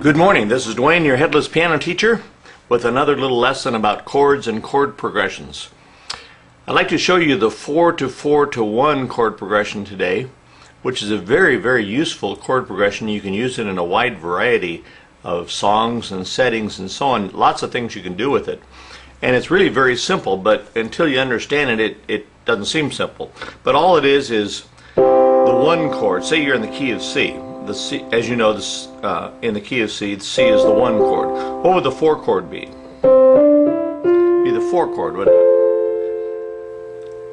Good morning, this is Dwayne, your headless piano teacher, with another little lesson about chords and chord progressions. I'd like to show you the 4 to 4 to 1 chord progression today, which is a very useful chord progression. You can use it in a wide variety of songs and settings and so on. Lots of things you can do with it. And it's really very simple, but until you understand it, it doesn't seem simple. But all it is the one chord. Say you're in the key of C. The C, as you know, in the key of C, the C is the 1 chord. What would the 4 chord be? Be the 4 chord, wouldn't it?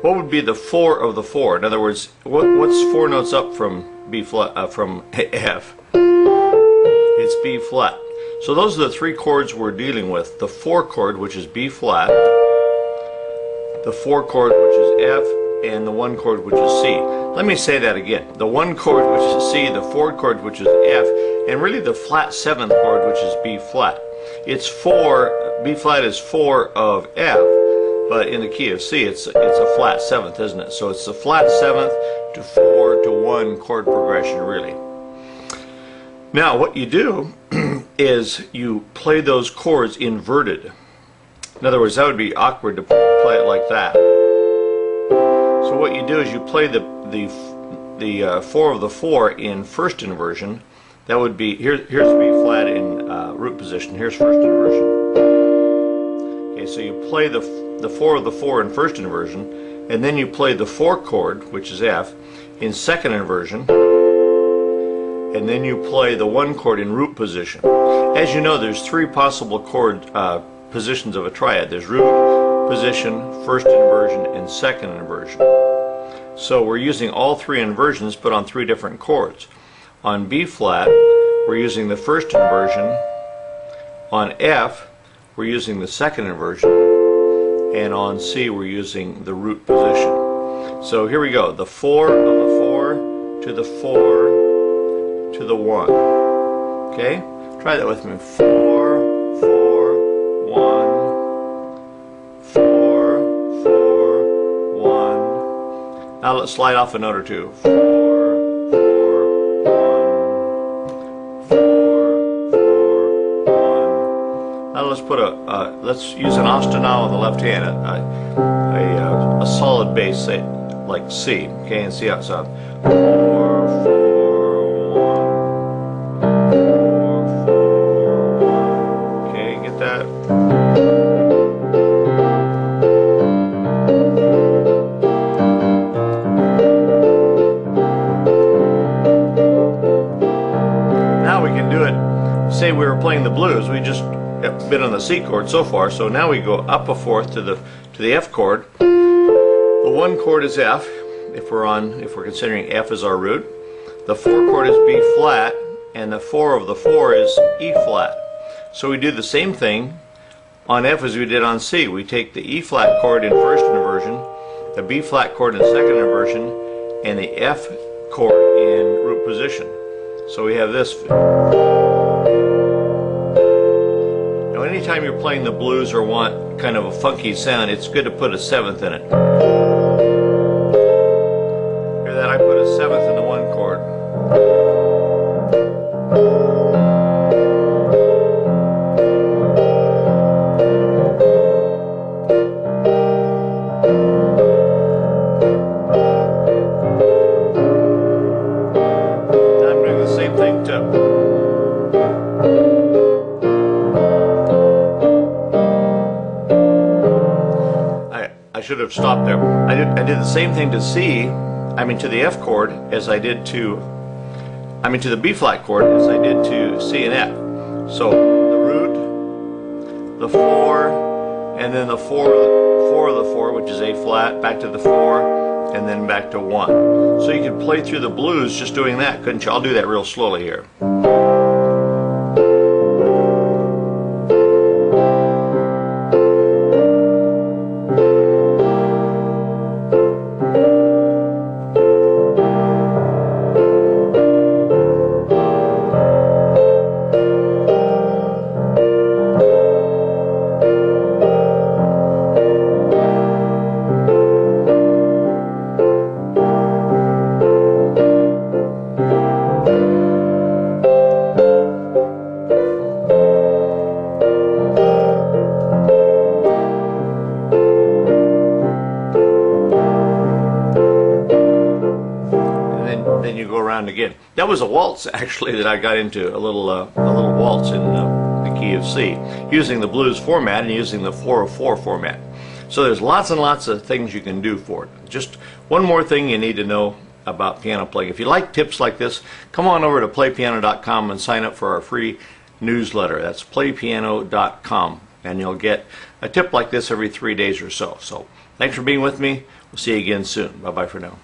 What would be the 4 of the 4? In other words, what's 4 notes up from B flat, from F? It's B flat. So those are the 3 chords we're dealing with. The 4 chord, which is B flat, the 4 chord, which is F, and the 1 chord, which is C. Let me say that again. The 1 chord, which is C, the 4 chord, which is F, and really the flat 7th chord, which is B flat. It's 4, B flat is 4 of F, but in the key of C, it's a flat 7th, isn't it? So it's the flat 7th to 4 to 1 chord progression, really. Now, what you do is you play those chords inverted. In other words, that would be awkward to play it like that. So what you do is you play the 4 of the 4 in first inversion. That would be, here's B flat in root position. Here's first inversion. Okay, so you play the 4 of the 4 in first inversion, and then you play the 4 chord, which is F, in second inversion, and then you play the 1 chord in root position. As you know, there's 3 possible chord positions of a triad. There's root position, first inversion, and second inversion. So we're using all 3 inversions, but on 3 different chords. On B flat, we're using the first inversion. On F, we're using the second inversion. And on C, we're using the root position. So here we go. The 4 of the 4 to the 4 to the 1. Okay? Try that with me. 4, 4, 1. 4, 4, 1. Now let's slide off a note or two. 4, 4, 1. 4, 4, 1. Now let's put let's use an ostinale on the left hand, a solid bass, say, like C. Okay, and see how it sounds. 4, 4. Say we were playing the blues, we just been on the C chord so far, so now we go up a 4th to the F chord. The 1 chord is F, if we're considering F as our root. The 4 chord is B flat, and the 4 of the 4 is E flat. So we do the same thing on F as we did on C. We take the E flat chord in first inversion, the B flat chord in second inversion, and the F chord in root position. So we have this. Now anytime you're playing the blues or want kind of a funky sound, it's good to put a 7th in it. Hear that? I put a 7th in the 1 chord. I should have stopped there. I did the same thing to C, to the F chord as I did to the B flat chord as I did to C and F. So the root, the 4, and then the 4 of the 4, which is A flat, back to the 4, and then back to 1. So you could play through the blues just doing that, couldn't you? I'll do that real slowly here. around again. That was a waltz actually that I got into, a little waltz in the key of C, using the blues format and using the 4/4 format. So there's lots and lots of things you can do for it. Just one more thing you need to know about piano playing. If you like tips like this, come on over to playpiano.com and sign up for our free newsletter. That's playpiano.com, and you'll get a tip like this every 3 days or so. So thanks for being with me. We'll see you again soon. Bye-bye for now.